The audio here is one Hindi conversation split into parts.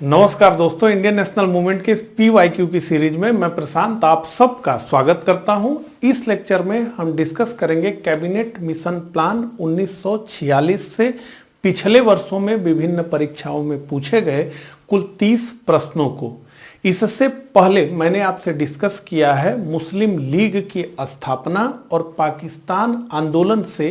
नमस्कार दोस्तों, इंडियन नेशनल मूवमेंट के PYQ की सीरीज में मैं प्रशांत आप सबका स्वागत करता हूं। इस लेक्चर में हम डिस्कस करेंगे कैबिनेट मिशन प्लान 1946 से पिछले वर्षों में विभिन्न परीक्षाओं में पूछे गए कुल 30 प्रश्नों को। इससे पहले मैंने आपसे डिस्कस किया है मुस्लिम लीग की स्थापना और पाकिस्तान आंदोलन से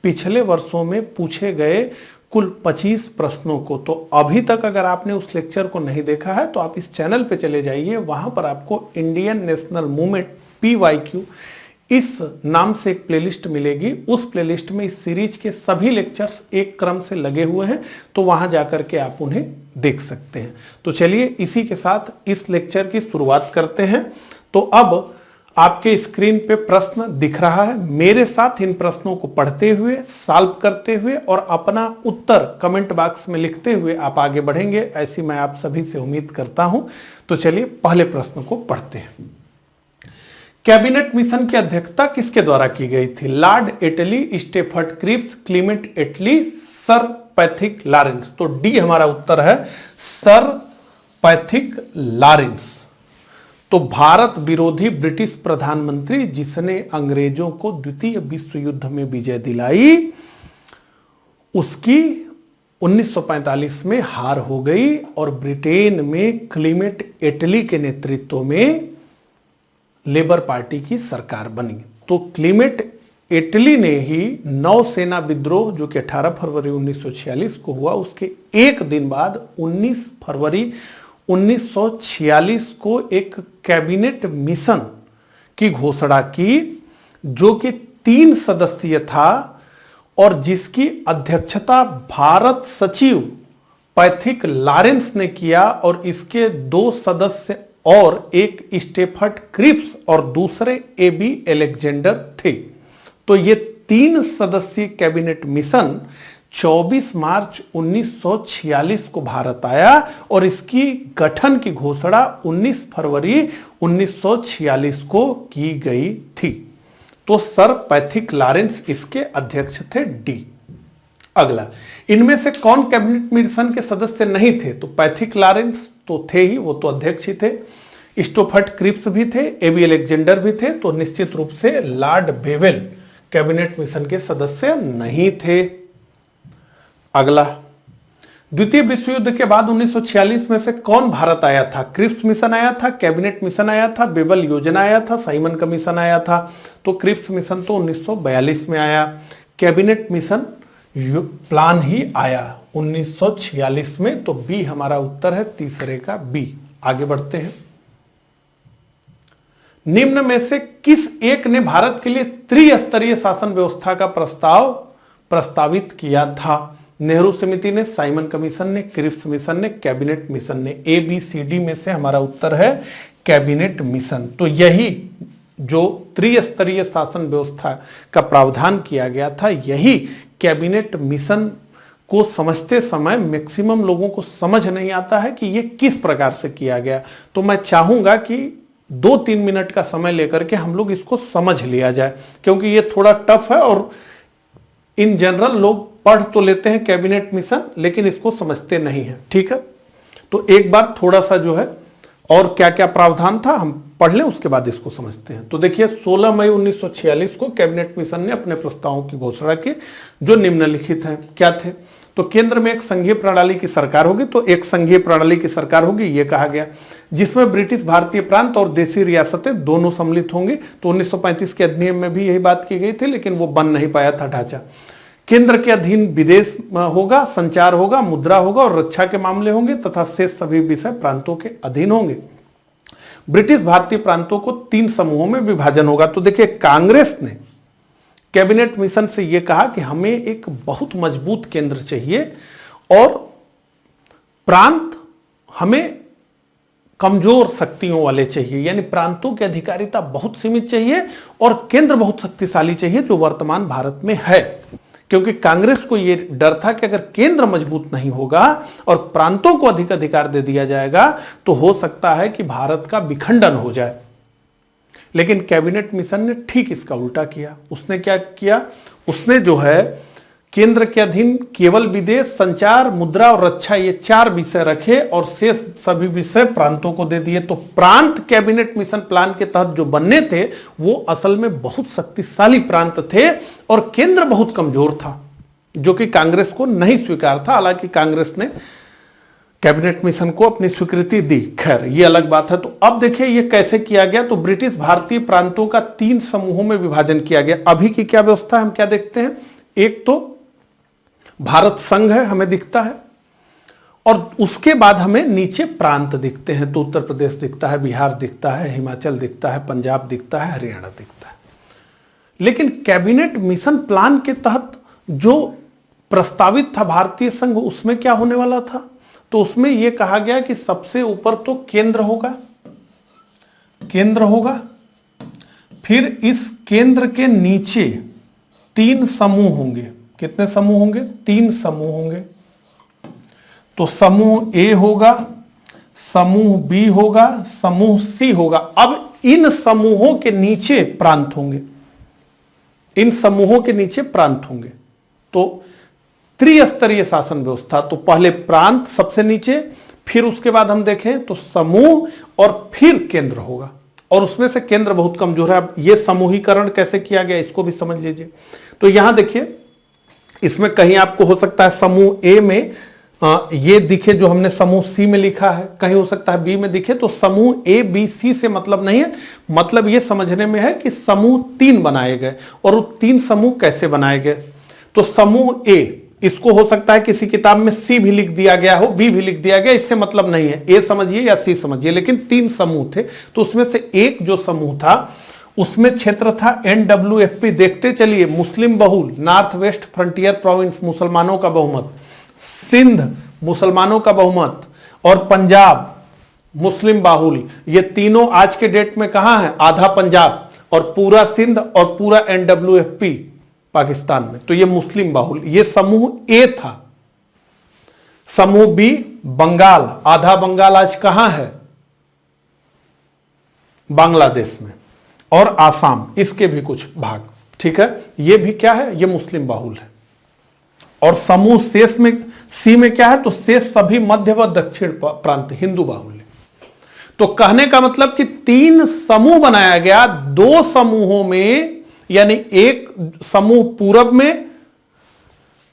पिछले वर्षों में पूछे गए कुल 25 प्रश्नों को। तो अभी तक अगर आपने उस लेक्चर को नहीं देखा है तो आप इस चैनल पे चले जाइए, वहां पर आपको इंडियन नेशनल मूवमेंट PYQ इस नाम से एक प्लेलिस्ट मिलेगी। उस प्लेलिस्ट में इस सीरीज के सभी लेक्चर्स एक क्रम से लगे हुए हैं, तो वहां जाकर के आप उन्हें देख सकते हैं। तो चलिए इसी के साथ इस लेक्चर की शुरुआत करते हैं। तो अब आपके स्क्रीन पे प्रश्न दिख रहा है, मेरे साथ इन प्रश्नों को पढ़ते हुए, सॉल्व करते हुए और अपना उत्तर कमेंट बॉक्स में लिखते हुए आप आगे बढ़ेंगे, ऐसी मैं आप सभी से उम्मीद करता हूं। तो चलिए पहले प्रश्न को पढ़ते हैं। कैबिनेट मिशन की अध्यक्षता किसके द्वारा की गई थी? लॉर्ड एटली, स्टेफर्ड क्रिप्स, क्लीमेंट एटली, सर पैथिक लॉरेंस। तो डी हमारा उत्तर है, सर पैथिक लॉरेंस। तो भारत विरोधी ब्रिटिश प्रधानमंत्री जिसने अंग्रेजों को द्वितीय विश्व युद्ध में विजय दिलाई, उसकी 1945 में हार हो गई और ब्रिटेन में क्लीमेंट एटली के नेतृत्व में लेबर पार्टी की सरकार बनी। तो क्लीमेंट एटली ने ही नौसेना विद्रोह जो कि 18 फरवरी 1946 को हुआ, उसके एक दिन बाद 19 फरवरी 1946 को एक कैबिनेट मिशन की घोषणा की, जो कि 3 सदस्यीय था और जिसकी अध्यक्षता भारत सचिव पैथिक लॉरेंस ने किया और इसके 2 सदस्य और एक स्टेफर्ड क्रिप्स और दूसरे AB अलेक्जेंडर थे। तो ये 3 सदस्यीय कैबिनेट मिशन 24 मार्च 1946 को भारत आया और इसकी गठन की घोषणा 19 फरवरी 1946 को की गई थी। तो सर पैथिक लॉरेंस इसके अध्यक्ष थे, डी। अगला, इनमें से कौन कैबिनेट मिशन के सदस्य नहीं थे? तो पैथिक लॉरेंस तो थे ही, वो तो अध्यक्ष ही थे। स्टेफर्ड क्रिप्स भी थे, AB अलेक्जेंडर भी थे। तो निश्चित रूप से लॉर्ड बेवेल कैबिनेट मिशन के सदस्य नहीं थे। अगला, द्वितीय विश्व युद्ध के बाद 1946 में से कौन भारत आया था? क्रिप्स मिशन आया था, कैबिनेट मिशन आया था, बेबल योजना आया था, साइमन कमीशन आया था। तो क्रिप्स मिशन तो 1942 में आया, कैबिनेट मिशन प्लान ही आया 1946 में। तो बी हमारा उत्तर है, तीसरे का बी। आगे बढ़ते हैं। निम्न में से किस एक ने भारत के लिए त्रिस्तरीय शासन व्यवस्था का प्रस्तावित किया था? नेहरू समिति ने, साइमन कमीशन ने, क्रिप्स मिशन ने, कैबिनेट मिशन ने। ABCD में से हमारा उत्तर है कैबिनेट मिशन। तो यही जो त्रिस्तरीय शासन व्यवस्था का प्रावधान किया गया था, यही कैबिनेट मिशन को समझते समय मैक्सिमम लोगों को समझ नहीं आता है कि ये किस प्रकार से किया गया। तो मैं चाहूंगा कि 2-3 मिनट का समय लेकर के हम लोग इसको समझ लिया जाए, क्योंकि ये थोड़ा टफ है और इन जनरल लोग पढ़ तो लेते हैं कैबिनेट मिशन, लेकिन इसको समझते नहीं हैं। ठीक है, तो एक बार थोड़ा सा जो है और क्या क्या प्रावधान था हम पढ़ लें, उसके बाद इसको समझते हैं। तो देखिए, 16 मई 1946 को कैबिनेट मिशन ने अपने प्रस्तावों की घोषणा की, जो निम्नलिखित हैं। क्या थे? तो केंद्र में एक संघीय प्रणाली की सरकार होगी, तो एक संघीय प्रणाली की सरकार होगी, यह कहा गया, जिसमें ब्रिटिश भारतीय प्रांत और देसी रियासतें दोनों सम्मिलित होंगी। तो 1935 के अधिनियम में भी यही बात की गई थी, लेकिन वो बन नहीं पाया था ढांचा। केंद्र के अधीन विदेश होगा, संचार होगा, मुद्रा होगा और रक्षा के मामले होंगे तथा शेष सभी विषय प्रांतों के अधीन होंगे। ब्रिटिश भारतीय प्रांतों को 3 समूहों में विभाजन होगा। तो देखिए, कांग्रेस ने कैबिनेट मिशन से यह कहा कि हमें एक बहुत मजबूत केंद्र चाहिए और प्रांत हमें कमजोर शक्तियों वाले चाहिए, यानी प्रांतों की अधिकारिता बहुत सीमित चाहिए और केंद्र बहुत शक्तिशाली चाहिए, जो वर्तमान भारत में है। क्योंकि कांग्रेस को यह डर था कि अगर केंद्र मजबूत नहीं होगा और प्रांतों को अधिक अधिकार दे दिया जाएगा तो हो सकता है कि भारत का विखंडन हो जाए। लेकिन कैबिनेट मिशन ने ठीक इसका उल्टा किया। उसने क्या किया? उसने जो है केंद्र के अधीन केवल विदेश, संचार, मुद्रा और रक्षा, ये 4 विषय रखे और शेष सभी विषय प्रांतों को दे दिए। तो प्रांत कैबिनेट मिशन प्लान के तहत जो बनने थे वो असल में बहुत शक्तिशाली प्रांत थे और केंद्र बहुत कमजोर था, जो कि कांग्रेस को नहीं स्वीकार था। हालांकि कांग्रेस ने कैबिनेट मिशन को अपनी स्वीकृति दी, खैर ये अलग बात है। तो अब देखिए ये कैसे किया गया। तो ब्रिटिश भारतीय प्रांतों का 3 समूहों में विभाजन किया गया। अभी की क्या व्यवस्था है, हम क्या देखते हैं, एक तो भारत संघ है हमें दिखता है, और उसके बाद हमें नीचे प्रांत दिखते हैं। तो उत्तर प्रदेश दिखता है, बिहार दिखता है, हिमाचल दिखता है, पंजाब दिखता है, हरियाणा दिखता है। लेकिन कैबिनेट मिशन प्लान के तहत जो प्रस्तावित था भारतीय संघ, उसमें क्या होने वाला था, तो उसमें यह कहा गया कि सबसे ऊपर तो केंद्र होगा, फिर इस केंद्र के नीचे 3 समूह होंगे। कितने समूह होंगे, 3 समूह होंगे। तो समूह ए होगा, समूह बी होगा, समूह सी होगा। अब इन समूहों के नीचे प्रांत होंगे, इन समूहों के नीचे प्रांत होंगे। तो त्रिस्तरीय शासन व्यवस्था। तो पहले प्रांत सबसे नीचे, फिर उसके बाद हम देखें तो समूह और फिर केंद्र होगा, और उसमें से केंद्र बहुत कमजोर है। अब ये समूहीकरण कैसे किया गया इसको भी समझ लीजिए। तो यहां देखिए, इसमें कहीं आपको हो सकता है समूह ए में ये दिखे जो हमने समूह सी में लिखा है, कहीं हो सकता है बी में दिखे। तो समूह ए बी सी से मतलब नहीं है, मतलब ये समझने में है कि समूह 3 बनाए गए। और वो 3 समूह कैसे बनाए गए, तो समूह ए, इसको हो सकता है किसी किताब में सी भी लिख दिया गया हो, बी भी लिख दिया गया, इससे मतलब नहीं है, ए समझिए या सी समझिए, लेकिन 3 समूह थे। तो उसमें से एक जो समूह था उसमें क्षेत्र था NWFP। देखते चलिए, मुस्लिम बहुल, नॉर्थ वेस्ट फ्रंटियर प्रोविंस मुसलमानों का बहुमत, सिंध मुसलमानों का बहुमत, और पंजाब मुस्लिम बाहुल। ये तीनों आज के डेट में कहां है, आधा पंजाब और पूरा सिंध और पूरा NWFP पाकिस्तान में। तो ये मुस्लिम बाहुल, ये समूह ए था। समूह बी बंगाल, आधा बंगाल आज कहां है, बांग्लादेश में, और आसाम, इसके भी कुछ भाग, ठीक है। ये भी क्या है, ये मुस्लिम बाहुल है। और समूह शेष में सी में क्या है, तो शेष सभी मध्य व दक्षिण प्रांत हिंदू बाहुल है। तो कहने का मतलब कि 3 समूह बनाया गया, 2 समूहों में, यानी एक समूह पूरब में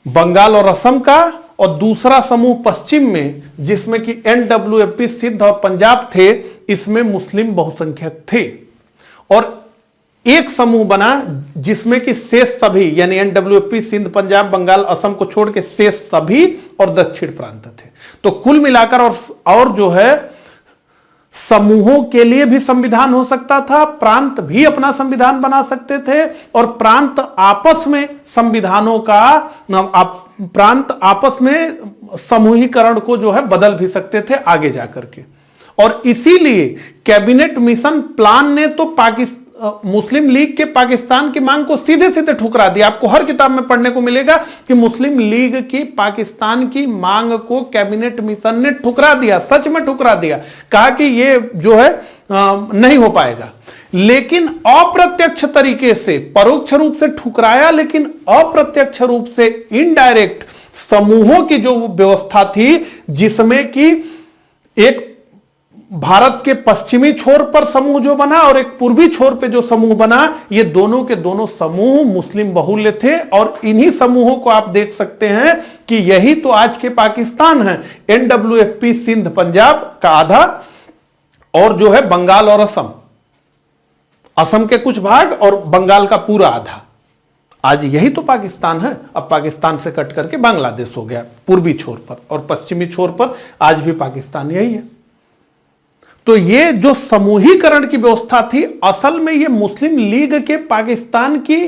बंगाल और असम का, और दूसरा समूह पश्चिम में जिसमें कि NWFP सिंध और पंजाब थे, इसमें मुस्लिम बहुसंख्यक थे। और एक समूह बना जिसमें कि शेष सभी, यानी NWFP सिंध पंजाब बंगाल असम को छोड़ के शेष सभी और दक्षिण प्रांत थे। तो कुल मिलाकर और जो है समूहों के लिए भी संविधान हो सकता था, प्रांत भी अपना संविधान बना सकते थे, और प्रांत आपस में संविधानों का, प्रांत आपस में समूहीकरण को जो है बदल भी सकते थे आगे जाकर के। और इसीलिए कैबिनेट मिशन प्लान ने तो मुस्लिम लीग के पाकिस्तान की मांग को सीधे सीधे ठुकरा दिया। आपको हर किताब में पढ़ने को मिलेगा कि मुस्लिम लीग की पाकिस्तान की मांग को कैबिनेट मिशन ने ठुकरा दिया, सच में ठुकरा दिया। कहा कि ये जो है नहीं हो पाएगा। लेकिन अप्रत्यक्ष तरीके से, परोक्ष रूप से ठुकराया, लेकिन अप्रत्यक्ष रूप से इनडायरेक्ट समूहों की जो व्यवस्था थी, जिसमें कि एक भारत के पश्चिमी छोर पर समूह जो बना और एक पूर्वी छोर पे जो समूह बना, ये दोनों के दोनों समूह मुस्लिम बहुल्य थे। और इन्हीं समूहों को आप देख सकते हैं कि यही तो आज के पाकिस्तान है। NWFP सिंध पंजाब का आधा, और जो है बंगाल और असम, असम के कुछ भाग और बंगाल का पूरा आधा। आज यही तो पाकिस्तान है। अब पाकिस्तान से कट करके बांग्लादेश हो गया पूर्वी छोर पर, और पश्चिमी छोर पर आज भी पाकिस्तान यही है। तो ये जो समूहीकरण की व्यवस्था थी, असल में ये मुस्लिम लीग के पाकिस्तान की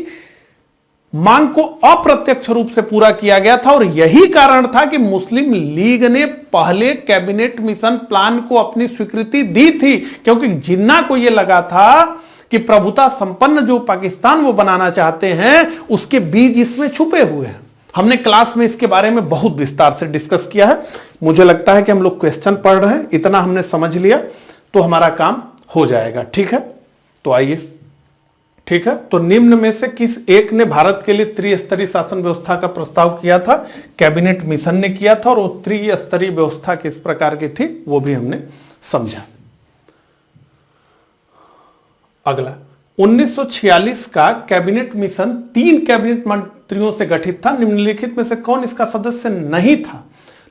मांग को अप्रत्यक्ष रूप से पूरा किया गया था। और यही कारण था कि मुस्लिम लीग ने पहले कैबिनेट मिशन प्लान को अपनी स्वीकृति दी थी, क्योंकि जिन्ना को यह लगा था कि प्रभुता संपन्न जो पाकिस्तान वो बनाना चाहते हैं, उसके बीज इसमें छुपे हुए हैं। हमने क्लास में इसके बारे में बहुत विस्तार से डिस्कस किया है। मुझे लगता है कि हम लोग क्वेश्चन पढ़ रहे हैं, इतना हमने समझ लिया तो हमारा काम हो जाएगा, ठीक है। तो आइए ठीक है, तो निम्न में से किस एक ने भारत के लिए त्रिस्तरीय शासन व्यवस्था का प्रस्ताव किया था? कैबिनेट मिशन ने किया था, और वो त्रिस्तरीय व्यवस्था किस प्रकार की थी वो भी हमने समझा। अगला 1946 का कैबिनेट मिशन 3 कैबिनेट मंत्रियों से गठित था। निम्नलिखित में से कौन इसका सदस्य नहीं था?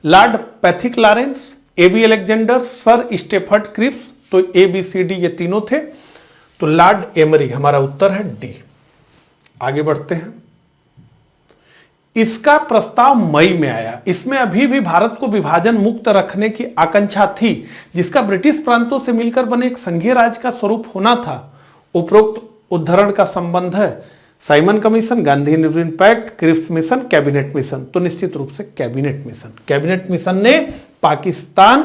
Lord Pethick Lawrence, A B Alexander, Sir Stafford Cripps. तो ABCD ये तीनों थे। तो लॉर्ड एमरी हमारा उत्तर है डी। आगे बढ़ते हैं। इसका प्रस्ताव मई में आया। इसमें अभी भी भारत को विभाजन मुक्त रखने की आकांक्षा थी, जिसका ब्रिटिश प्रांतों से मिलकर बने एक संघीय राज्य का स्वरूप होना था। उपरोक्त उद्धरण का संबंध है Simon Commission, Gandhi New Zealand pact, Cripps Mission, Cabinet Mission. तो निश्चित रूप से कैबिनेट मिशन। कैबिनेट मिशन ने पाकिस्तान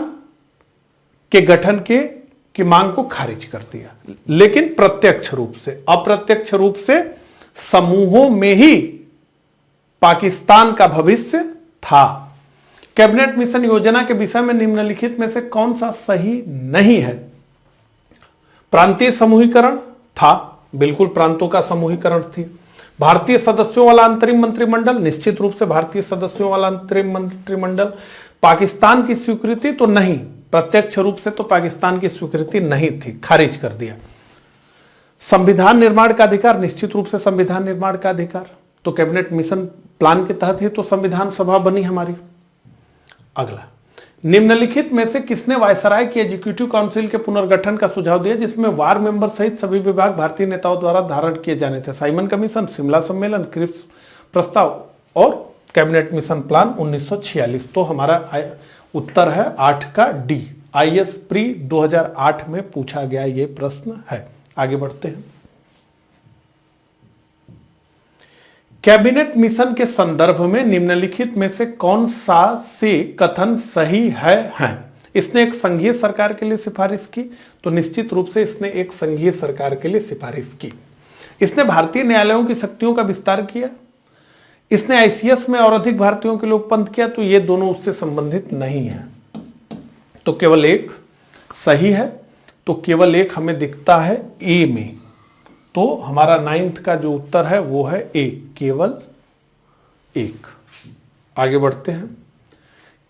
के गठन की मांग को खारिज कर दिया, लेकिन प्रत्यक्ष रूप से। अप्रत्यक्ष रूप से समूहों में ही पाकिस्तान का भविष्य था। कैबिनेट मिशन योजना के विषय में निम्नलिखित में से कौन सा सही नहीं है? प्रांतीय समूहीकरण था, बिल्कुल प्रांतों का समूहीकरण थी। भारतीय सदस्यों वाला अंतरिम मंत्रिमंडल, निश्चित रूप से भारतीय सदस्यों वाला अंतरिम मंत्रिमंडल। पाकिस्तान की स्वीकृति तो नहीं, प्रत्यक्ष रूप से तो पाकिस्तान की स्वीकृति नहीं थी, खारिज कर दिया। संविधान निर्माण का अधिकार, निश्चित रूप से संविधान निर्माण का अधिकार तो कैबिनेट मिशन प्लान के तहत ही तो संविधान सभा बनी हमारी। अगला, निम्नलिखित में से किसने वायसराय की एग्जीक्यूटिव काउंसिल के पुनर्गठन का सुझाव दिया, जिसमें वार मेंबर सहित सभी विभाग भारतीय नेताओं द्वारा धारण किए जाने थे? साइमन कमीशन, शिमला सम्मेलन, क्रिप्स प्रस्ताव और कैबिनेट मिशन प्लान 1946। तो हमारा उत्तर है 8 का डी। IAS प्री 2008 में पूछा गया ये प्रश्न है। आगे बढ़ते हैं। कैबिनेट मिशन के संदर्भ में निम्नलिखित में से कौन सा से कथन सही है? इसने एक संघीय सरकार के लिए सिफारिश की, तो निश्चित रूप से इसने एक संघीय सरकार के लिए सिफारिश की। इसने भारतीय न्यायालयों की शक्तियों का विस्तार किया। इसने ICS में और अधिक भारतीयों के लिए उपबंध किया। तो ये दोनों उससे संबंधित नहीं है, तो केवल एक सही है। तो केवल एक हमें दिखता है ए में। तो हमारा 9th का जो उत्तर है वो है ए, केवल एक। आगे बढ़ते हैं।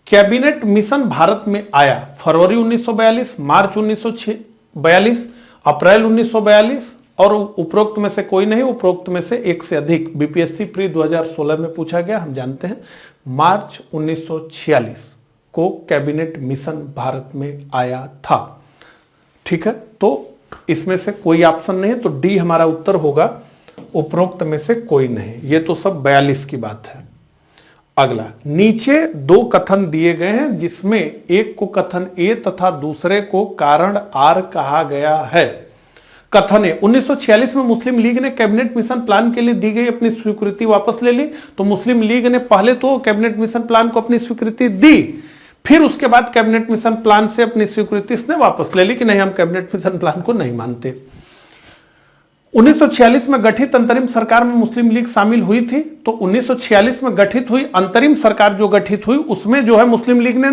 कैबिनेट मिशन भारत में आया फरवरी 1942, मार्च 1942, अप्रैल 1942 और उपरोक्त में से कोई नहीं, उपरोक्त में से एक से अधिक। BPSC प्री 2016 में पूछा गया, हम जानते हैं मार्च 1946 को कैबिनेट मिशन भारत में आया था। ठीक है, तो इसमें से कोई ऑप्शन नहीं है, तो डी हमारा उत्तर होगा, उपरोक्त में से कोई नहीं। ये तो सब 42 की बात है। अगला, नीचे 2 कथन दिए गए हैं, जिसमें एक को कथन ए तथा दूसरे को कारण आर कहा गया है। कथन है 1946 में मुस्लिम लीग ने कैबिनेट मिशन प्लान के लिए दी गई अपनी स्वीकृति वापस ले ली। तो मुस्लिम लीग ने पहले तो कैबिनेट मिशन प्लान को अपनी स्वीकृति दी, फिर उसके बाद कैबिनेट मिशन प्लान से अपनी स्वीकृति इसने वापस ले ली कि नहीं, हम कैबिनेट मिशन प्लान को नहीं मानते। 1946 में गठित अंतरिम सरकार में मुस्लिम लीग शामिल हुई थी। तो 1946 में गठित हुई अंतरिम सरकार जो गठित हुई उसमें जो है मुस्लिम लीग ने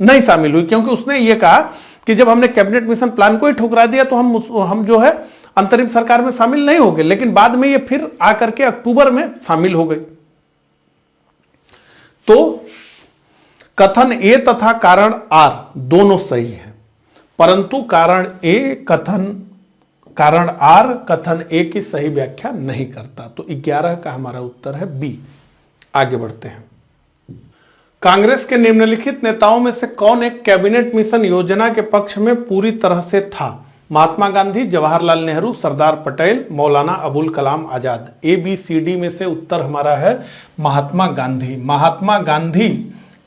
नहीं शामिल हुई, क्योंकि उसने ये कहा कि जब हमने कैबिनेट मिशन प्लान को ही ठुकरा दिया तो हम जो है अंतरिम सरकार में शामिल नहीं हो गए। लेकिन बाद में ये फिर आकर के अक्टूबर में शामिल हो गई। तो कथन ए तथा कारण आर दोनों सही है, परंतु कारण आर कथन ए की सही व्याख्या नहीं करता। तो 11 का हमारा उत्तर है बी। आगे बढ़ते हैं। कांग्रेस के निम्नलिखित नेताओं में से कौन एक कैबिनेट मिशन योजना के पक्ष में पूरी तरह से था? महात्मा गांधी, जवाहरलाल नेहरू, सरदार पटेल, मौलाना अबुल कलाम आजाद। ABCD में से उत्तर हमारा है महात्मा गांधी। महात्मा गांधी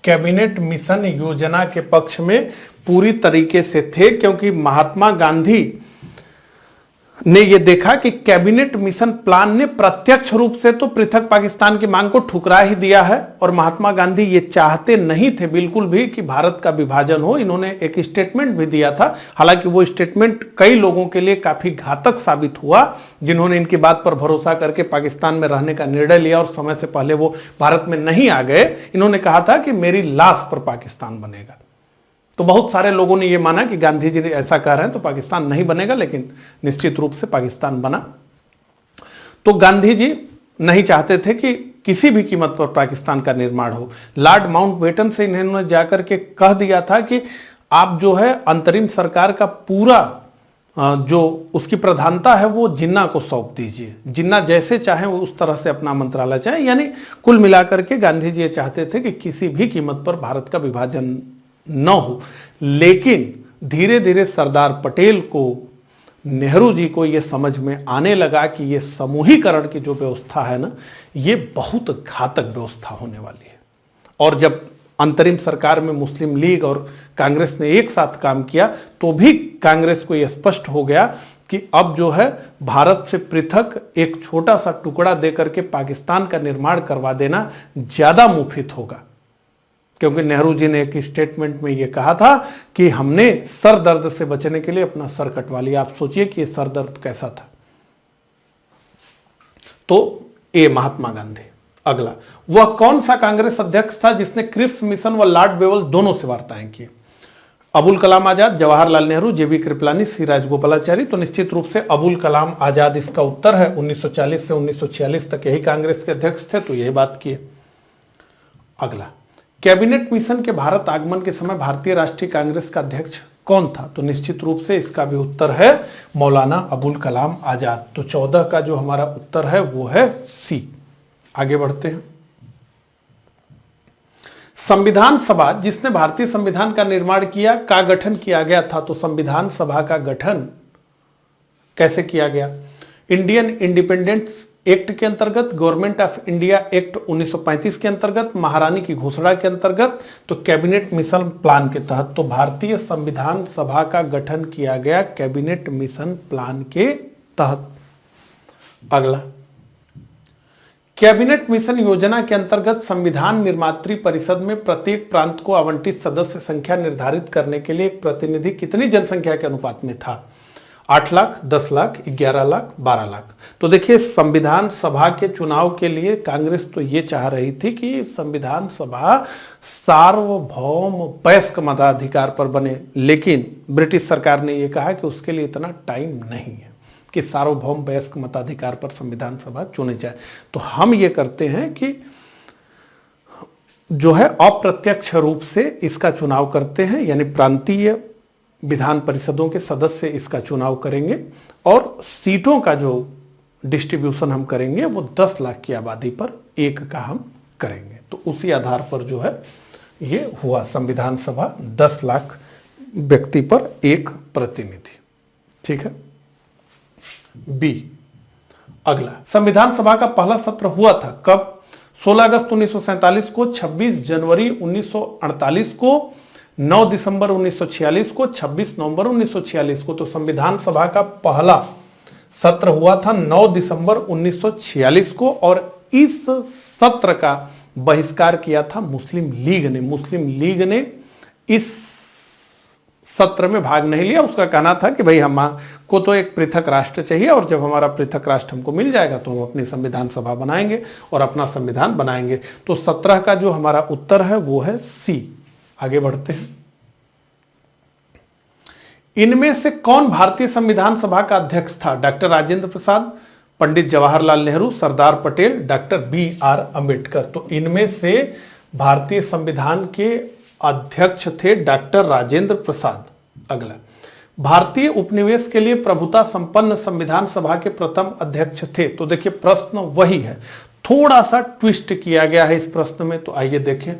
कैबिनेट मिशन योजना के पक्ष में पूरी तरीके से थे, क्योंकि महात्मा गांधी ने यह देखा कि कैबिनेट मिशन प्लान ने प्रत्यक्ष रूप से तो पृथक पाकिस्तान की मांग को ठुकरा ही दिया है, और महात्मा गांधी ये चाहते नहीं थे बिल्कुल भी कि भारत का विभाजन हो। इन्होंने एक स्टेटमेंट भी दिया था, हालांकि वो स्टेटमेंट कई लोगों के लिए काफी घातक साबित हुआ, जिन्होंने इनकी बात पर भरोसा करके पाकिस्तान में रहने का निर्णय लिया और समय से पहले वो भारत में नहीं आ गए। इन्होंने कहा था कि मेरी लाश पर पाकिस्तान बनेगा। तो बहुत सारे लोगों ने यह माना कि गांधी जी ने ऐसा कह रहे हैं तो पाकिस्तान नहीं बनेगा, लेकिन निश्चित रूप से पाकिस्तान बना। तो गांधी जी नहीं चाहते थे कि किसी भी कीमत पर पाकिस्तान का निर्माण हो। लॉर्ड माउंटबेटन से इन्होंने जाकर के कह दिया था कि आप जो है अंतरिम सरकार का पूरा जो उसकी प्रधानता है वो जिन्ना को सौंप दीजिए, जिन्ना जैसे चाहे वो उस तरह से अपना मंत्रालय चाहे। यानी कुल मिलाकर के गांधी जी ये चाहते थे कि किसी भी कीमत पर भारत का विभाजन न हो। लेकिन धीरे धीरे सरदार पटेल को, नेहरू जी को यह समझ में आने लगा कि ये समूहीकरण की जो व्यवस्था है ना, ये बहुत घातक व्यवस्था होने वाली है। और जब अंतरिम सरकार में मुस्लिम लीग और कांग्रेस ने एक साथ काम किया तो भी कांग्रेस को यह स्पष्ट हो गया कि अब जो है भारत से पृथक एक छोटा सा टुकड़ा देकर के पाकिस्तान का निर्माण करवा देना ज्यादा मुफीद होगा। क्योंकि नेहरू जी ने एक स्टेटमेंट में यह कहा था कि हमने सर दर्द से बचने के लिए अपना सर कटवा लिया। आप सोचिए कि यह सर दर्द कैसा था। तो ये महात्मा गांधी। अगला, वह कौन सा कांग्रेस अध्यक्ष था जिसने क्रिप्स मिशन व लॉर्ड बेवल दोनों से वार्ताएं की? अबुल कलाम आजाद, जवाहरलाल नेहरू, जेबी कृपलानी, सी राजगोपालाचारी। तो निश्चित रूप से अबुल कलाम आजाद इसका उत्तर है। 1940 से 1946 तक यही कांग्रेस के अध्यक्ष थे, तो यही बात की। अगला, कैबिनेट मिशन के भारत आगमन के समय भारतीय राष्ट्रीय कांग्रेस का अध्यक्ष कौन था? तो निश्चित रूप से इसका भी उत्तर है मौलाना अबुल कलाम आजाद। तो 14 का जो हमारा उत्तर है वो है सी। आगे बढ़ते हैं। संविधान सभा जिसने भारतीय संविधान का निर्माण किया का गठन किया गया था? तो संविधान सभा का गठन कैसे किया गया? इंडियन इंडिपेंडेंस एक्ट के अंतर्गत, गवर्नमेंट ऑफ इंडिया एक्ट 1935 के अंतर्गत, महारानी की घोषणा के अंतर्गत, तो कैबिनेट मिशन प्लान के तहत। तो भारतीय संविधान सभा का गठन किया गया कैबिनेट मिशन प्लान के तहत। अगला, कैबिनेट मिशन योजना के अंतर्गत संविधान निर्मात्री परिषद में प्रत्येक प्रांत को आवंटित सदस्य संख्या निर्धारित करने के लिए एक प्रतिनिधि कितनी जनसंख्या के अनुपात में था? 8 लाख, 10 लाख, 11 लाख, 12 लाख। तो देखिए, संविधान सभा के चुनाव के लिए कांग्रेस तो ये चाह रही थी कि संविधान सभा सार्वभौम वयस्क मताधिकार पर बने, लेकिन ब्रिटिश सरकार ने यह कहा कि उसके लिए इतना टाइम नहीं है कि सार्वभौम वयस्क मताधिकार पर संविधान सभा चुने जाए। तो हम ये करते हैं कि जो है अप्रत्यक्ष रूप से इसका चुनाव करते हैं, यानी प्रांतीय विधान परिषदों के सदस्य इसका चुनाव करेंगे और सीटों का जो डिस्ट्रीब्यूशन हम करेंगे वो 10 लाख की आबादी पर एक का हम करेंगे। तो उसी आधार पर जो है ये हुआ संविधान सभा 10 लाख व्यक्ति पर एक प्रतिनिधि। ठीक है। बी, अगला, संविधान सभा का पहला सत्र हुआ था कब? 16 अगस्त 1947 को, 26 जनवरी 1948 को, 9 दिसंबर 1946 को, 26 नवंबर 1946 को। तो संविधान सभा का पहला सत्र हुआ था 9 दिसंबर 1946 को और इस सत्र का बहिष्कार किया था मुस्लिम लीग ने। मुस्लिम लीग ने इस सत्र में भाग नहीं लिया। उसका कहना था कि भाई हमको तो एक पृथक राष्ट्र चाहिए और जब हमारा पृथक राष्ट्र हमको मिल जाएगा तो हम अपनी संविधान सभा बनाएंगे और अपना संविधान बनाएंगे। तो 17 का जो हमारा उत्तर है वो है सी। आगे बढ़ते हैं। इनमें से कौन भारतीय संविधान सभा का अध्यक्ष था? Doctor Rajendra Prasad, Pandit Jawaharlal Nehru, Sardar Patel, doctor BR Ambedkar. तो इनमें से भारतीय संविधान के अध्यक्ष थे डॉक्टर राजेंद्र प्रसाद। अगला, भारतीय उपनिवेश के लिए प्रभुता संपन्न संविधान सभा के प्रथम अध्यक्ष थे। तो देखिए, प्रश्न वही है, थोड़ा सा ट्विस्ट किया गया है इस प्रश्न में। तो आइए देखें।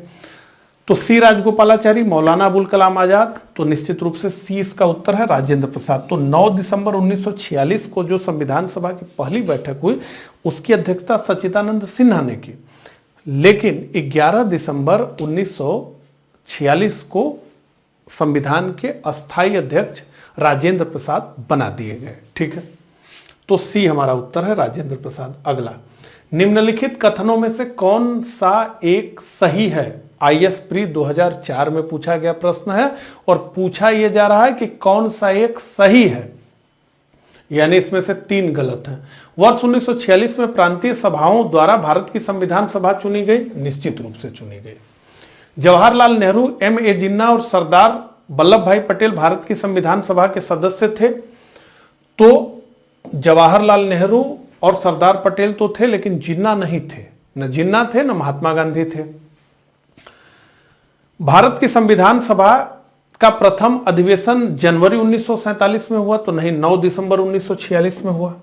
तो सी राजगोपालाचारी, मौलाना अबुल कलाम आजाद। तो निश्चित रूप से सी इसका उत्तर है राजेंद्र प्रसाद। तो 9 दिसंबर 1946 को जो संविधान सभा की पहली बैठक हुई उसकी अध्यक्षता सच्चिदानंद सिन्हा ने की, लेकिन 11 दिसंबर 1946 को संविधान के अस्थायी अध्यक्ष राजेंद्र प्रसाद बना दिए गए। ठीक है, तो सी हमारा उत्तर है राजेंद्र प्रसाद। अगला, निम्नलिखित कथनों में से कौन सा एक सही है? IS प्री 2004 में पूछा गया प्रश्न है और पूछा यह जा रहा है कि कौन सा एक सही है, यानी इसमें से 3 गलत हैं। वर्ष 1946 में प्रांतीय सभाओं द्वारा भारत की संविधान सभा चुनी गई, निश्चित रूप से चुनी गई। जवाहरलाल नेहरू, MA जिन्ना और सरदार वल्लभ भाई पटेल भारत की संविधान सभा के सदस्य थे, तो जवाहरलाल नेहरू और सरदार पटेल तो थे, लेकिन जिन्ना नहीं थे, न जिन्ना थे न महात्मा गांधी थे। भारत की संविधान सभा का प्रथम अधिवेशन जनवरी 1947 में हुआ तो नहीं, 9 दिसंबर 1946 में हुआ।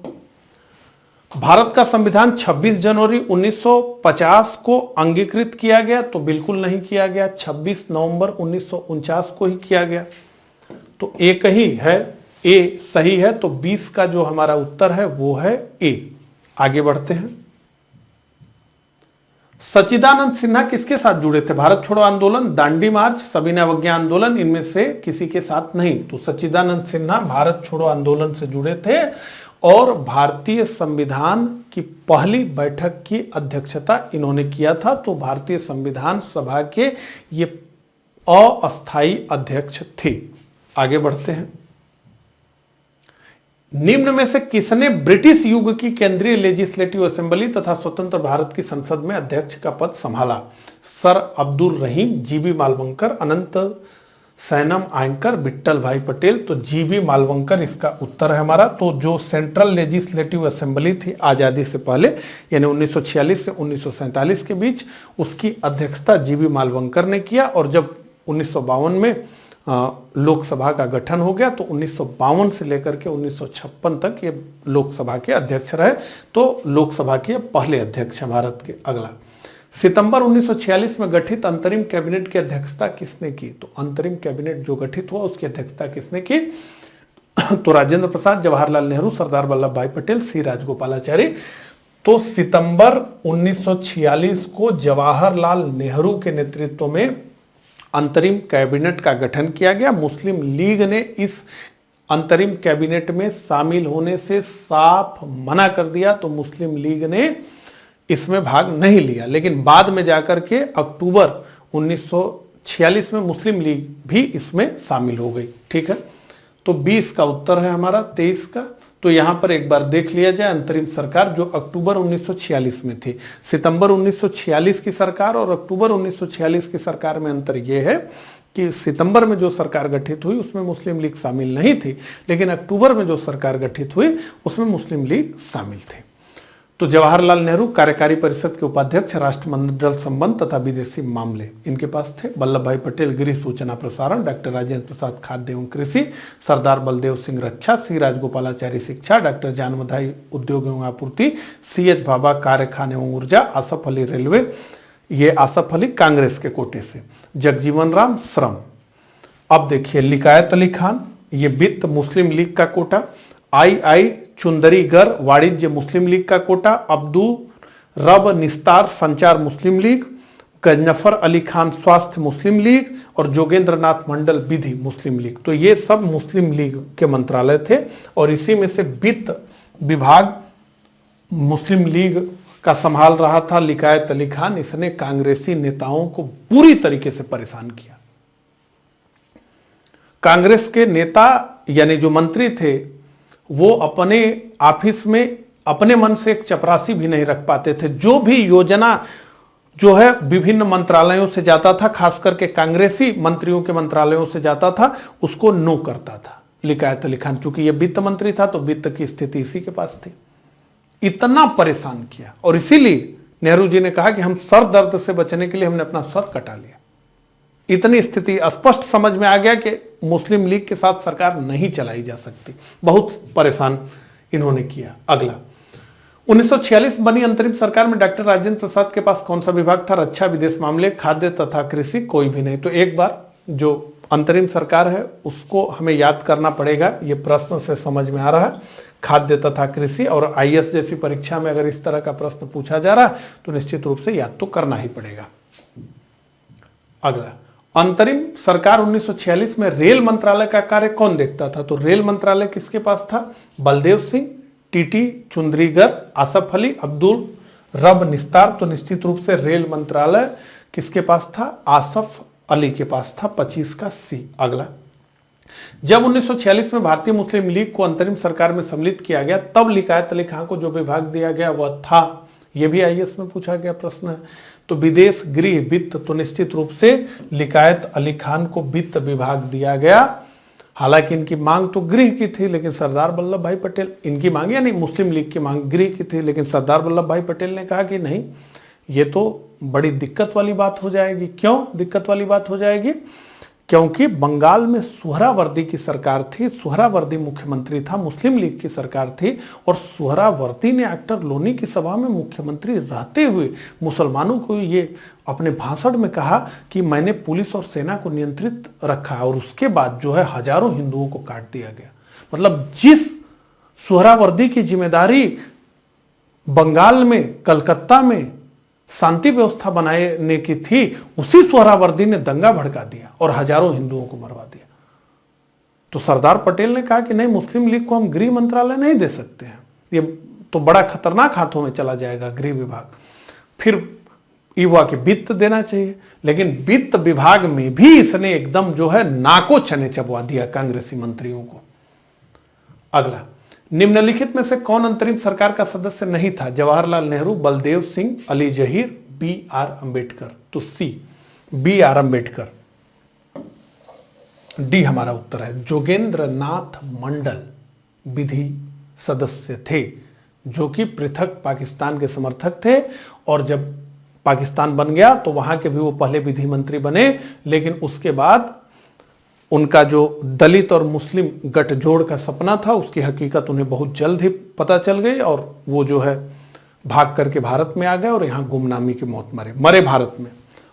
भारत का संविधान 26 जनवरी 1950 को अंगीकृत किया गया तो बिल्कुल नहीं किया गया, 26 नवंबर 1949 को ही किया गया। तो एक ही है, ए सही है, तो 20 का जो हमारा उत्तर है वो है ए। आगे बढ़ते हैं। सच्चिदानंद सिन्हा किसके साथ जुड़े थे? भारत छोड़ो आंदोलन, दांडी मार्च, सविनय अवज्ञा आंदोलन, इनमें से किसी के साथ नहीं। तो सच्चिदानंद सिन्हा भारत छोड़ो आंदोलन से जुड़े थे और भारतीय संविधान की पहली बैठक की अध्यक्षता इन्होंने किया था। तो भारतीय संविधान सभा के ये अस्थायी अध्यक्ष थे। आगे बढ़ते हैं। निम्न में से किसने ब्रिटिश युग की केंद्रीय लेजिस्लेटिव असेंबली तथा स्वतंत्र भारत की संसद में अध्यक्ष का पद संभाला? सर अब्दुल रहीम, जीबी मालवंकर, अनंत सैनम आयंकर, विट्ठल भाई पटेल। तो जीबी मालवंकर इसका उत्तर है हमारा। तो जो सेंट्रल लेजिस्लेटिव असेंबली थी आजादी से पहले, यानी 1946 से 1947 के बीच, उसकी अध्यक्षता जीबी मालवंकर ने किया। और जब 1952 में लोकसभा का गठन हो गया तो 1952 से लेकर के 1956 तक ये लोकसभा के अध्यक्ष रहे। तो लोकसभा के पहले अध्यक्ष हैं भारत के। अगला, सितंबर 1946 में गठित अंतरिम कैबिनेट की अध्यक्षता किसने की? तो अंतरिम कैबिनेट जो गठित हुआ उसकी अध्यक्षता किसने की? तो राजेंद्र प्रसाद, जवाहरलाल नेहरू, सरदार वल्लभ भाई पटेल, सी राजगोपालाचारी। तो सितंबर 1946 को जवाहरलाल नेहरू के नेतृत्व में अंतरिम कैबिनेट का गठन किया गया। मुस्लिम लीग ने इस अंतरिम कैबिनेट में शामिल होने से साफ मना कर दिया, तो मुस्लिम लीग ने इसमें भाग नहीं लिया। लेकिन बाद में जाकर के अक्टूबर 1946 में मुस्लिम लीग भी इसमें शामिल हो गई। ठीक है, तो 20 का उत्तर है हमारा, 23 का। तो यहां पर एक बार देख लिया जाए, अंतरिम सरकार जो अक्टूबर 1946 में थी, सितंबर 1946 की सरकार और अक्टूबर 1946 की सरकार में अंतर यह है कि सितंबर में जो सरकार गठित हुई उसमें मुस्लिम लीग शामिल नहीं थी, लेकिन अक्टूबर में जो सरकार गठित हुई उसमें मुस्लिम लीग शामिल थे। तो जवाहरलाल नेहरू कार्यकारी परिषद के उपाध्यक्ष, राष्ट्रमंडल संबंध तथा विदेशी मामले इनके पास थे। वल्लभ भाई पटेल गृह सूचना प्रसारण, डॉक्टर राजेंद्र प्रसाद खाद्य एवं कृषि, सरदार बलदेव सिंह रक्षा, सी राजगोपालाचारी शिक्षा, डॉक्टर जानमदाई उद्योग एवं आपूर्ति, सी.एच. भाभा कार्य खान एवं ऊर्जा, आसफ अली रेलवे, ये आसफ अली कांग्रेस के कोटे से, जगजीवन राम श्रम। अब देखिए लिकायत अली खान, ये वित्त मुस्लिम लीग का कोटा, आई चुंदरीगर वाणिज्य मुस्लिम लीग का कोटा, अब्दुल रब निस्तार संचार मुस्लिम लीग, गजनफर अली खान स्वास्थ्य मुस्लिम लीग और जोगेंद्र नाथ मंडल विधि मुस्लिम लीग। तो ये सब मुस्लिम लीग के मंत्रालय थे और इसी में से वित्त विभाग मुस्लिम लीग का संभाल रहा था लिकायत अली खान। इसने कांग्रेसी नेताओं को पूरी तरीके से परेशान किया। कांग्रेस के नेता यानी जो मंत्री थे वो अपने ऑफिस में अपने मन से एक चपरासी भी नहीं रख पाते थे। जो भी योजना जो है विभिन्न मंत्रालयों से जाता था, खास करके कांग्रेसी मंत्रियों के मंत्रालयों से जाता था, उसको नो करता था लिकायत अली खान। चूंकि ये वित्त मंत्री था तो वित्त की स्थिति इसी के पास थी। इतना परेशान किया और इसीलिए नेहरू जी ने कहा कि हम सर दर्द से बचने के लिए हमने अपना सर कटा लिया। इतनी स्थिति स्पष्ट समझ में आ गया कि मुस्लिम लीग के साथ सरकार नहीं चलाई जा सकती। बहुत परेशान इन्होंने किया। अगला, 1946 बनी अंतरिम सरकार में डॉक्टर राजेंद्र प्रसाद के पास कौन सा विभाग था? रक्षा, विदेश मामले, खाद्य तथा कृषि, कोई भी नहीं। तो एक बार जो अंतरिम सरकार है उसको हमें याद करना पड़ेगा। ये प्रश्न से समझ में आ रहा है, खाद्य तथा कृषि। और आईएएस जैसी परीक्षा में अगर इस तरह का प्रश्न पूछा जा रहा है तो निश्चित रूप से याद तो करना ही पड़ेगा। अगला, अंतरिम सरकार 1946 में रेल मंत्रालय का कार्य कौन देखता था? तो रेल मंत्रालय किसके पास था? बलदेव सिंह, टीटी चुंदरीगर, आसफ अली, अब्दुल रब निस्तार। तो निश्चित रूप से रेल मंत्रालय किसके पास था? आसफ अली के पास था। 25 का सी। अगला, जब 1946 में भारतीय मुस्लिम लीग को अंतरिम सरकार में सम्मिलित किया गया तब लिकायत अली खान को जो विभाग दिया गया वह था, यह भी आईएएस में पूछा गया प्रश्न है। तो विदेश, गृह, वित्त, तो निश्चित रूप से लिकायत अली खान को वित्त विभाग दिया गया। हालांकि इनकी मांग तो गृह की थी, लेकिन सरदार वल्लभ भाई पटेल, इनकी मांग यानी मुस्लिम लीग की मांग गृह की थी, लेकिन सरदार वल्लभ भाई पटेल ने कहा कि नहीं, ये तो बड़ी दिक्कत वाली बात हो जाएगी। क्यों दिक्कत वाली बात हो जाएगी? क्योंकि बंगाल में सुहरावर्दी की सरकार थी, सुहरावर्दी मुख्यमंत्री था, मुस्लिम लीग की सरकार थी, और सुहरावर्दी ने एक्टर लोनी की सभा में मुख्यमंत्री रहते हुए मुसलमानों को ये अपने भाषण में कहा कि मैंने पुलिस और सेना को नियंत्रित रखा, और उसके बाद जो है हजारों हिंदुओं को काट दिया गया। मतलब जिस सुहरावर्दी की जिम्मेदारी बंगाल में, कलकत्ता में शांति व्यवस्था बनाने की थी, उसी सुहरावर्दी ने दंगा भड़का दिया और हजारों हिंदुओं को मरवा दिया। तो सरदार पटेल ने कहा कि नहीं, मुस्लिम लीग को हम गृह मंत्रालय नहीं दे सकते हैं, ये तो बड़ा खतरनाक हाथों में चला जाएगा गृह विभाग। फिर ये हुआ कि वित्त देना चाहिए, लेकिन वित्त विभाग में भी इसने एकदम जो है नाको चने चबवा दिया कांग्रेसी मंत्रियों को। अगला, निम्नलिखित में से कौन अंतरिम सरकार का सदस्य नहीं था? Jawaharlal Nehru, Baldev Singh, Ali Zaheer, B R Ambedkar. तो सी, बी आर अंबेडकर। डी हमारा उत्तर है। जोगेंद्र नाथ मंडल विधि सदस्य थे, जो कि पृथक पाकिस्तान के समर्थक थे, और जब पाकिस्तान बन गया तो वहां के भी वो पहले विधि मंत्री बने, लेकिन उसके बाद उनका जो दलित और मुस्लिम गठजोड़ का सपना था, उसकी हकीकत उन्हें बहुत जल्द ही पता चल गई, और वो जो है भाग करके भारत में आ गए और यहाँ गुमनामी की मौत मरे भारत में,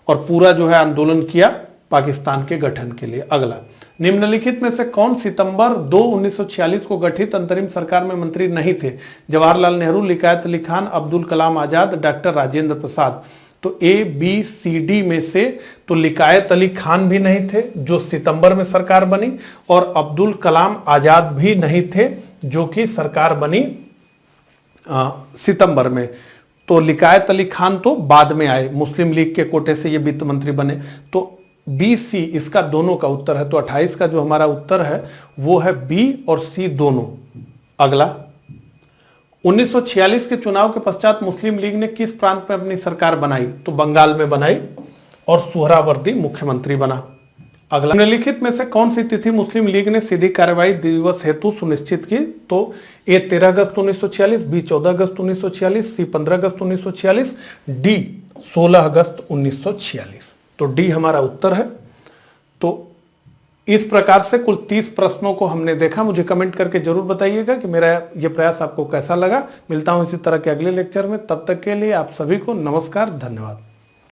और पूरा जो है आंदोलन किया पाकिस्तान के गठन के लिए। अगला, निम्नलिखित में से कौन सितंबर 2, 1946 को गठित अंतरिम सरकार में मंत्री नहीं थे? जवाहरलाल नेहरू, लिकायत अली खान, अब्दुल कलाम आजाद, डॉक्टर राजेंद्र प्रसाद। तो ए, बी, सी, डी में से तो लिकायत अली खान भी नहीं थे जो सितंबर में सरकार बनी, और अब्दुल कलाम आजाद भी नहीं थे जो कि सरकार बनी सितंबर में। तो लिकायत अली खान तो बाद में आए, मुस्लिम लीग के कोटे से ये वित्त मंत्री बने। तो बी, सी इसका दोनों का उत्तर है। तो 28 का जो हमारा उत्तर है वो है बी और सी दोनों। अगला, 1946 के चुनाव के पश्चात मुस्लिम लीग ने किस प्रांत में अपनी सरकार बनाई? तो बंगाल में बनाई, और सुहरावर्दी मुख्यमंत्री बना। अगला, निम्नलिखित में से कौन सी तिथि मुस्लिम लीग ने सीधी कार्रवाई दिवस हेतु सुनिश्चित की? तो ए 13 अगस्त 1946, बी 14 अगस्त 1946, सी 15 अगस्त 1946, डी 16 अगस्त 1946। तो डी हमारा उत्तर है। तो इस प्रकार से कुल 30 प्रश्नों को हमने देखा। मुझे कमेंट करके जरूर बताइएगा कि मेरा यह प्रयास आपको कैसा लगा। मिलता हूं इसी तरह के अगले लेक्चर में, तब तक के लिए आप सभी को नमस्कार, धन्यवाद।